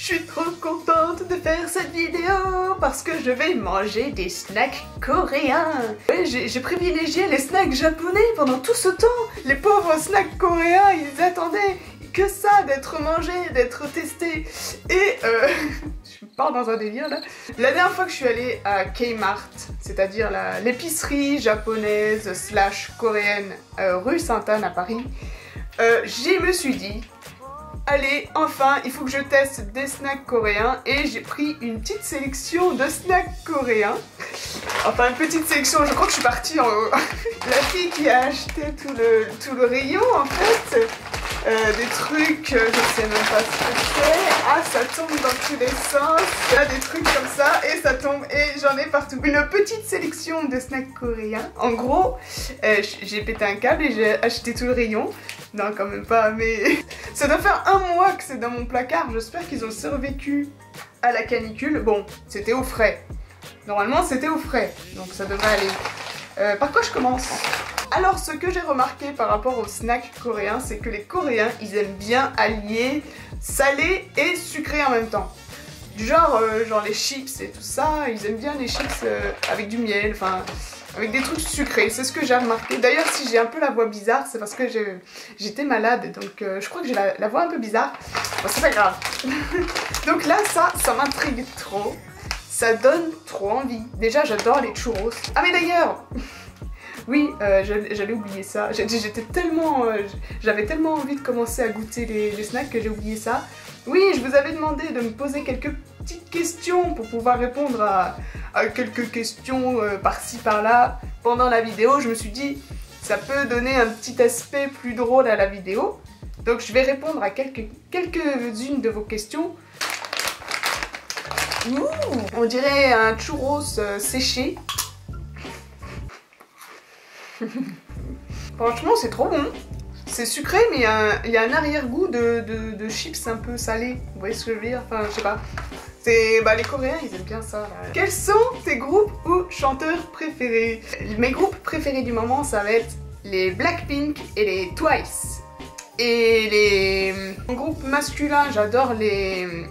suis trop contente de faire cette vidéo parce que je vais manger des snacks coréens. Ouais, j'ai privilégié les snacks japonais pendant tout ce temps. Les pauvres snacks coréens, ils attendaient que ça, d'être mangés, d'être testés. Et je pars dans un délire là. La dernière fois que je suis allée à Kmart, c'est-à-dire l'épicerie japonaise slash coréenne rue Sainte-Anne à Paris, je me suis dit, allez, enfin, il faut que je teste des snacks coréens et j'ai pris une petite sélection de snacks coréens. Enfin, une petite sélection, je crois que je suis partie en... La fille qui a acheté tout le rayon, en fait, des trucs, je sais même pas ce que c'est. Ah, ça tombe dans tous les sens. Il y a des trucs comme ça et ça tombe et j'en ai partout. Une petite sélection de snacks coréens. En gros, j'ai pété un câble et j'ai acheté tout le rayon. Non, quand même pas, mais ça doit faire un mois que c'est dans mon placard. J'espère qu'ils ont survécu à la canicule. Bon, c'était au frais. Normalement, c'était au frais, donc ça devrait aller. Par quoi je commence? Alors, ce que j'ai remarqué par rapport aux snacks coréens, c'est que les Coréens, ils aiment bien allier salé et sucré en même temps. Du genre les chips et tout ça, ils aiment bien les chips avec du miel, enfin... avec des trucs sucrés, c'est ce que j'ai remarqué. D'ailleurs, si j'ai un peu la voix bizarre, c'est parce que j'étais malade, donc je crois que j'ai la voix un peu bizarre. Bon, c'est pas grave. Donc là, ça m'intrigue trop. Ça donne trop envie. Déjà, j'adore les churros. Ah mais d'ailleurs, oui, j'allais oublier ça. J'étais tellement... j'avais tellement envie de commencer à goûter les snacks que j'ai oublié ça. Oui, je vous avais demandé de me poser quelques petites questions pour pouvoir répondre à quelques questions par-ci par-là pendant la vidéo. Je me suis dit, ça peut donner un petit aspect plus drôle à la vidéo. Donc je vais répondre à quelques-unes de vos questions. Ouh, on dirait un churros séché. Franchement, c'est trop bon. C'est sucré, mais il y a un arrière-goût de chips un peu salé. Vous voyez ce que je veux dire? Enfin, je sais pas. Les Coréens, ils aiment bien ça. Là. Quels sont tes groupes ou chanteurs préférés? Mes groupes préférés du moment, ça va être les Blackpink et les Twice. Et les groupes masculins, j'adore les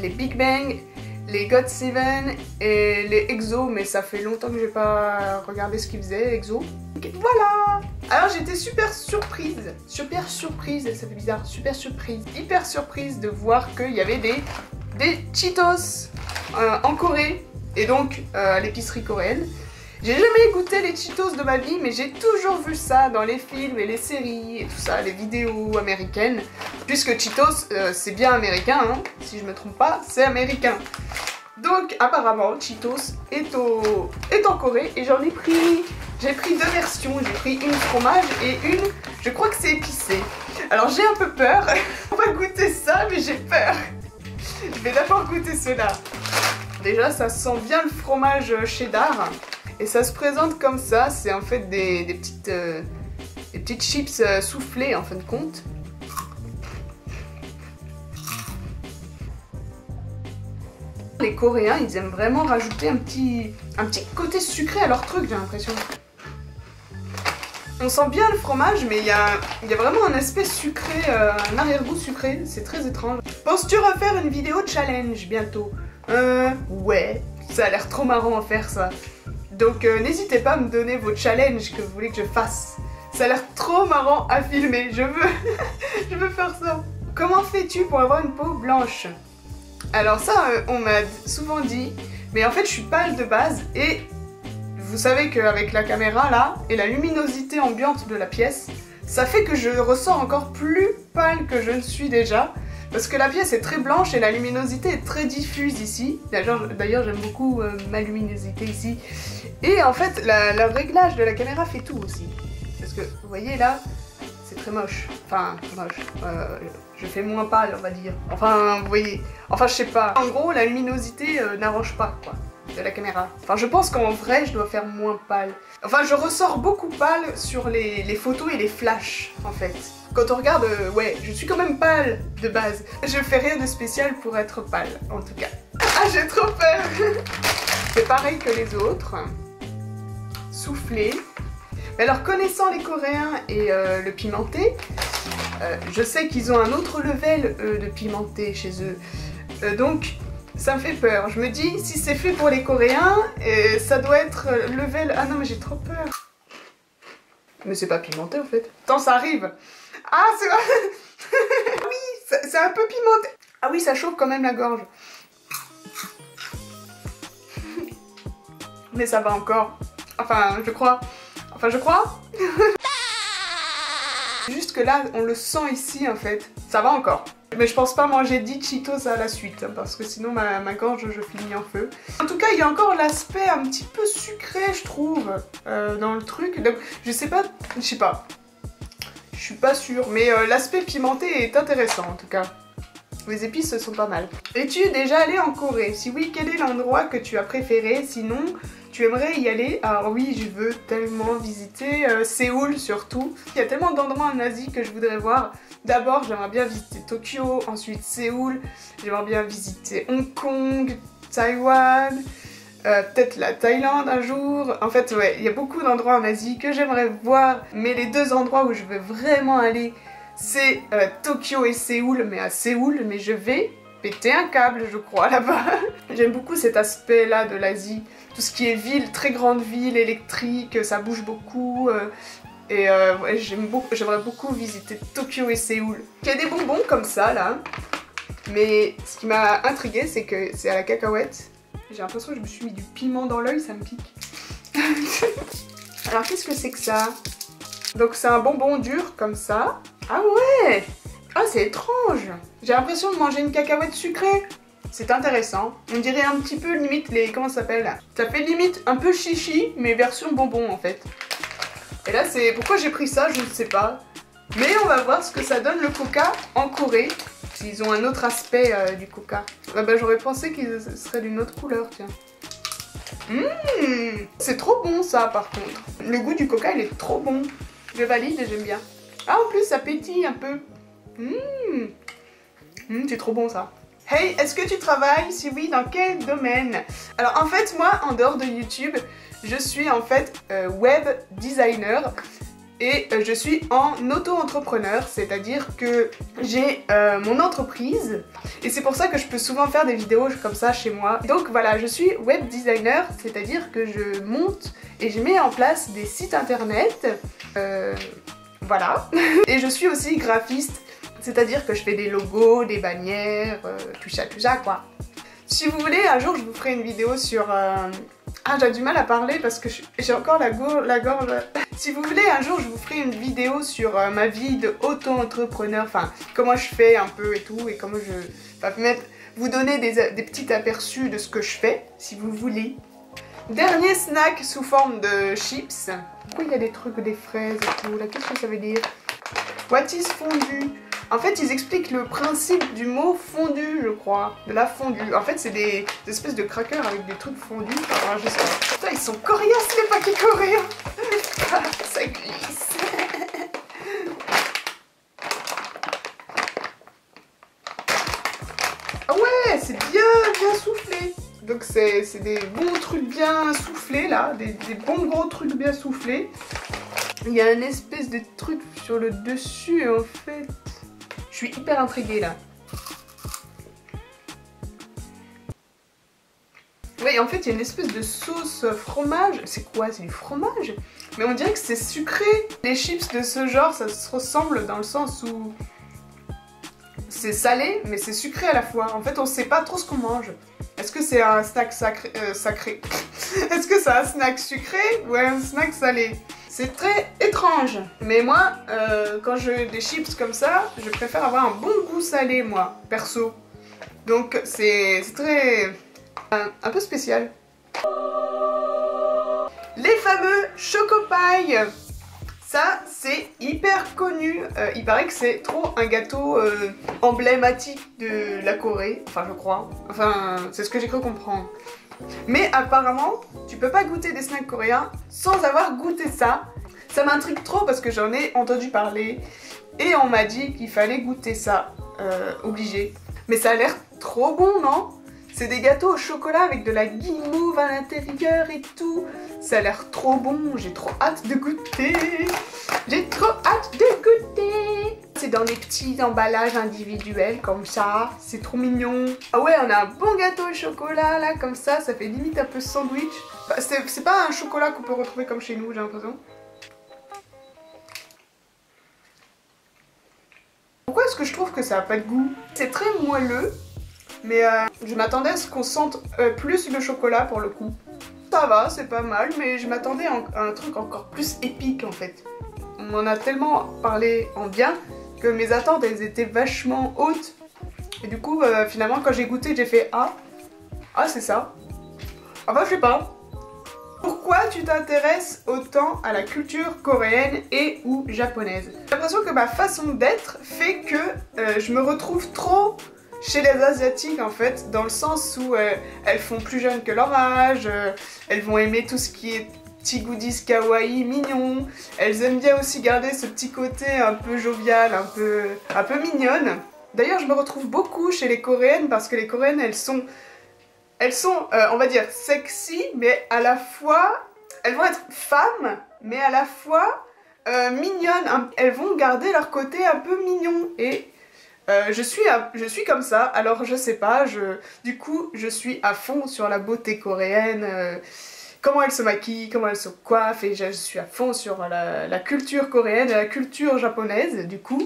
Big Bang, les GOT7 et les EXO, mais ça fait longtemps que j'ai pas regardé ce qu'ils faisaient, EXO. Voilà! Alors j'étais super surprise, ça fait bizarre, super surprise, hyper surprise de voir qu'il y avait des Cheetos en Corée, et donc à l'épicerie coréenne. J'ai jamais goûté les Cheetos de ma vie, mais j'ai toujours vu ça dans les films et les séries et tout ça, les vidéos américaines. Puisque Cheetos, c'est bien américain, hein, si je me trompe pas, c'est américain. Donc apparemment, Cheetos est en Corée et j'en ai pris... J'ai pris deux versions, j'ai pris une fromage et une, je crois que c'est épicé. Alors j'ai un peu peur, on va goûter ça, mais j'ai peur. Je vais d'abord goûter cela. Déjà, ça sent bien le fromage cheddar. Et ça se présente comme ça, c'est en fait des petites chips soufflées en fin de compte. Les Coréens, ils aiment vraiment rajouter un petit côté sucré à leur truc, j'ai l'impression. On sent bien le fromage, mais il y a vraiment un aspect sucré, un arrière-goût sucré, c'est très étrange. Penses-tu refaire une vidéo challenge bientôt? Ouais, ça a l'air trop marrant à faire ça. Donc n'hésitez pas à me donner vos challenges que vous voulez que je fasse. Ça a l'air trop marrant à filmer, je veux faire ça. Comment fais-tu pour avoir une peau blanche? Alors ça, on m'a souvent dit, mais en fait je suis pâle de base et vous savez qu'avec la caméra là et la luminosité ambiante de la pièce, ça fait que je ressors encore plus pâle que je ne suis déjà. Parce que la pièce est très blanche et la luminosité est très diffuse ici. D'ailleurs j'aime beaucoup ma luminosité ici. Et en fait le réglage de la caméra fait tout aussi. Parce que vous voyez là, c'est très moche. Enfin moche. Je fais moins pâle on va dire. Enfin vous voyez. Enfin je sais pas. En gros la luminosité n'arrange pas quoi. De la caméra. Enfin je pense qu'en vrai je dois faire moins pâle. Enfin je ressors beaucoup pâle sur les photos et les flashs en fait. Quand on regarde, ouais, je suis quand même pâle de base. Je fais rien de spécial pour être pâle, en tout cas. Ah, j'ai trop peur. C'est pareil que les autres. Soufflé. Mais alors, connaissant les Coréens et le pimenté, je sais qu'ils ont un autre level de pimenté chez eux. Donc ça me fait peur. Je me dis, si c'est fait pour les Coréens, ça doit être level... Ah non, mais j'ai trop peur. Mais c'est pas pimenté en fait. Attends, ça arrive. Ah, c'est... oui, c'est un peu pimenté. Ah oui, ça chauffe quand même la gorge. Mais ça va encore. Enfin, je crois. Juste que là, on le sent ici en fait. Ça va encore. Mais je pense pas manger 10 Cheetos à la suite, hein, parce que sinon ma gorge, je finis en feu. En tout cas, il y a encore l'aspect un petit peu sucré, je trouve, dans le truc. Donc, je sais pas. Je suis pas sûre, mais l'aspect pimenté est intéressant en tout cas. Les épices sont pas mal. Es-tu déjà allé en Corée? Si oui, quel est l'endroit que tu as préféré? Sinon, tu aimerais y aller? Alors oui, je veux tellement visiter Séoul surtout. Il y a tellement d'endroits en Asie que je voudrais voir. D'abord, j'aimerais bien visiter Tokyo, ensuite Séoul. J'aimerais bien visiter Hong Kong, Taïwan, peut-être la Thaïlande un jour. En fait, ouais, il y a beaucoup d'endroits en Asie que j'aimerais voir. Mais les deux endroits où je veux vraiment aller, c'est Tokyo et Séoul, mais à Séoul, mais je vais péter un câble, je crois, là-bas. J'aime beaucoup cet aspect-là de l'Asie. Tout ce qui est ville, très grande ville, électrique, ça bouge beaucoup. Ouais, j'aimerais beaucoup visiter Tokyo et Séoul. Il y a des bonbons comme ça, là. Mais ce qui m'a intriguée, c'est que c'est à la cacahuète. J'ai l'impression que je me suis mis du piment dans l'œil, ça me pique. Alors, qu'est-ce que c'est que ça? Donc, c'est un bonbon dur, comme ça. Ah ouais! Ah, c'est étrange! J'ai l'impression de manger une cacahuète sucrée. C'est intéressant. On dirait un petit peu limite les... Comment ça s'appelle? Ça fait limite un peu chichi, mais version bonbon en fait. Et là, c'est... Pourquoi j'ai pris ça, je ne sais pas. Mais on va voir ce que ça donne le coca en Corée. Ils ont un autre aspect du coca. Ah bah, j'aurais pensé qu'il serait d'une autre couleur, tiens. C'est trop bon ça par contre. Le goût du coca, il est trop bon. Je valide et j'aime bien. Ah, en plus, ça pétille un peu. C'est trop bon ça. Hey, est-ce que tu travailles? Si oui, dans quel domaine? Alors en fait, moi, en dehors de YouTube, je suis en fait web designer et je suis en auto-entrepreneur, c'est-à-dire que j'ai mon entreprise et c'est pour ça que je peux souvent faire des vidéos comme ça chez moi. Donc voilà, je suis web designer, c'est-à-dire que je monte et je mets en place des sites internet, voilà. Et je suis aussi graphiste. C'est-à-dire que je fais des logos, des bannières, tout ça quoi. Si vous voulez, un jour je vous ferai une vidéo sur... Ah, j'ai du mal à parler parce que j'ai encore la gorge... Si vous voulez, un jour je vous ferai une vidéo sur ma vie de auto-entrepreneur, enfin comment je fais un peu et tout, et comment je... Enfin, vous donner des petits aperçus de ce que je fais, si vous voulez. Dernier snack sous forme de chips. Pourquoi il y a des trucs, des fraises et tout là? Qu'est-ce que ça veut dire? What is fondu? En fait, ils expliquent le principe du mot fondu, je crois. De la fondue. En fait, c'est des espèces de crackers avec des trucs fondus. Alors, je sais pas. Putain, ils sont coriaces, les paquets coréens. Ça glisse. Ah ouais, c'est bien soufflé. Donc, c'est des bons trucs bien soufflés, là. Des bons gros trucs bien soufflés. Il y a une espèce de truc sur le dessus, en fait. Je suis hyper intriguée là. Oui, en fait, il y a une espèce de sauce fromage. C'est quoi? C'est du fromage? Mais on dirait que c'est sucré. Les chips de ce genre, ça se ressemble dans le sens où c'est salé, mais c'est sucré à la fois. En fait, on sait pas trop ce qu'on mange. Est-ce que c'est un snack sacré? Est-ce que c'est un snack sucré ou un snack salé? C'est très étrange. Mais moi, quand j'ai des chips comme ça, je préfère avoir un bon goût salé, moi, perso. Donc c'est très... un peu spécial. Les fameux chocopailles. Ça, c'est hyper connu. Il paraît que c'est trop un gâteau emblématique de la Corée. Enfin, je crois. Enfin, c'est ce que j'ai cru comprendre. Mais apparemment, tu peux pas goûter des snacks coréens sans avoir goûté ça. Ça m'intrigue trop parce que j'en ai entendu parler et on m'a dit qu'il fallait goûter ça, obligé. Mais ça a l'air trop bon, non? C'est des gâteaux au chocolat avec de la guimauve à l'intérieur et tout. Ça a l'air trop bon, j'ai trop hâte de goûter. J'ai trop hâte de goûter. C'est dans les petits emballages individuels comme ça, c'est trop mignon. Ah ouais, on a un bon gâteau au chocolat là, comme ça fait limite un peu sandwich. Bah, c'est pas un chocolat qu'on peut retrouver comme chez nous, j'ai l'impression. Pourquoi est-ce que je trouve que ça a pas de goût? C'est très moelleux, mais je m'attendais à ce qu'on sente plus le chocolat pour le coup. Ça va, c'est pas mal, mais je m'attendais à un truc encore plus épique en fait. On m'en a tellement parlé en bien que mes attentes elles étaient vachement hautes. Et du coup, finalement, quand j'ai goûté, j'ai fait ah c'est ça. Enfin, je sais pas. Pourquoi tu t'intéresses autant à la culture coréenne et ou japonaise? J'ai l'impression que ma façon d'être fait que je me retrouve trop chez les asiatiques en fait, dans le sens où elles font plus jeunes que leur âge, elles vont aimer tout ce qui est petits goodies kawaii, mignons, elles aiment bien aussi garder ce petit côté un peu jovial, un peu mignonne. D'ailleurs je me retrouve beaucoup chez les coréennes parce que les coréennes elles sont on va dire sexy, mais à la fois, elles vont être femmes, mais à la fois mignonnes, elles vont garder leur côté un peu mignon et je suis comme ça, alors je sais pas, du coup je suis à fond sur la beauté coréenne, comment elles se maquillent, comment elles se coiffent, et je suis à fond sur la culture coréenne et la culture japonaise du coup.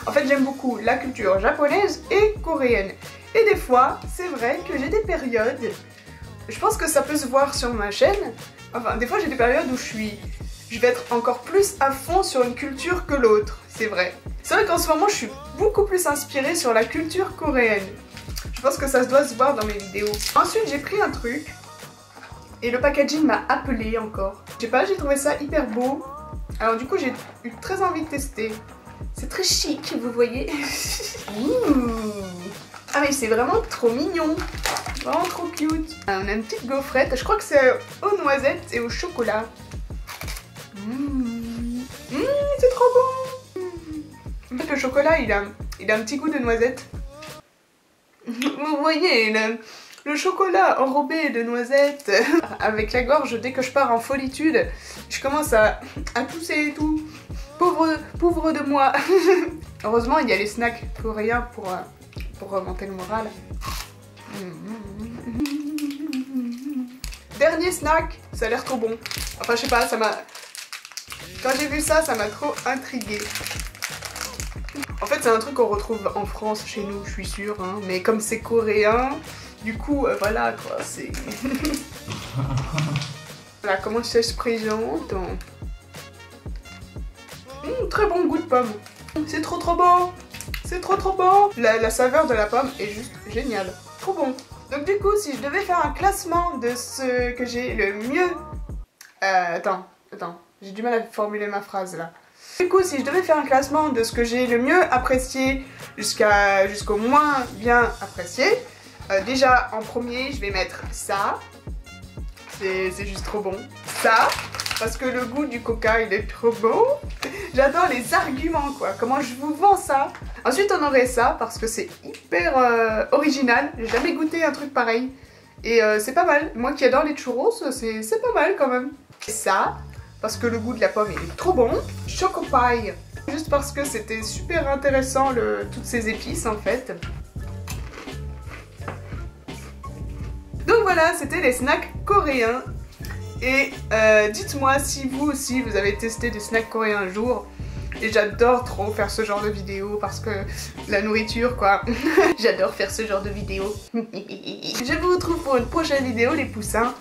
En fait j'aime beaucoup la culture japonaise et coréenne. Et des fois, c'est vrai que j'ai des périodes, je pense que ça peut se voir sur ma chaîne, enfin des fois j'ai des périodes où je vais être encore plus à fond sur une culture que l'autre, c'est vrai. C'est vrai qu'en ce moment je suis beaucoup plus inspirée sur la culture coréenne. Je pense que ça doit se voir dans mes vidéos. Ensuite j'ai pris un truc, et le packaging m'a appelé encore. Je sais pas, j'ai trouvé ça hyper beau, alors du coup j'ai eu très envie de tester. C'est très chic, vous voyez. Ah mais c'est vraiment trop mignon, vraiment trop cute. On a une petite gaufrette, je crois que c'est aux noisettes et au chocolat. C'est trop bon. En fait le chocolat il a un petit goût de noisette. Vous voyez le chocolat enrobé de noisettes. Avec la gorge, dès que je pars en folitude, je commence à tousser et tout. Pauvre de moi. Heureusement il y a les snacks coréens pour remonter le moral. Dernier snack, ça a l'air trop bon. Enfin je sais pas, quand j'ai vu ça, ça m'a trop intriguée. En fait c'est un truc qu'on retrouve en France, chez nous, je suis sûre, hein. Mais comme c'est coréen, du coup voilà quoi, c'est... Voilà comment ça se présente. Très bon goût de pomme. C'est trop bon. C'est trop bon. La saveur de la pomme est juste géniale. Trop bon. Donc du coup, si je devais faire un classement de ce que j'ai le mieux... Attends. J'ai du mal à formuler ma phrase là. Du coup, si je devais faire un classement de ce que j'ai le mieux apprécié jusqu'au moins bien apprécié, déjà en premier, je vais mettre ça. C'est juste trop bon. Ça, parce que le goût du coca, il est trop bon. J'adore les arguments, quoi. Comment je vous vends ça. Ensuite, on aurait ça, parce que c'est hyper original. J'ai jamais goûté un truc pareil. Et c'est pas mal. Moi qui adore les churros, c'est pas mal quand même. Et ça, parce que le goût de la pomme, il est trop bon. Choco Pie, juste parce que c'était super intéressant, toutes ces épices, en fait. Donc voilà, c'était les snacks coréens. Et dites-moi si vous aussi vous avez testé des snacks coréens un jour. Et j'adore trop faire ce genre de vidéo parce que la nourriture quoi. J'adore faire ce genre de vidéo. Je vous retrouve pour une prochaine vidéo les poussins.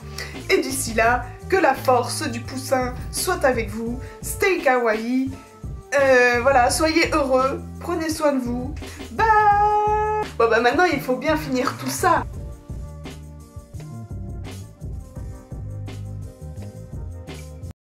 Et d'ici là, que la force du poussin soit avec vous. Stay kawaii. Voilà, soyez heureux. Prenez soin de vous. Bye. Bon bah maintenant il faut bien finir tout ça.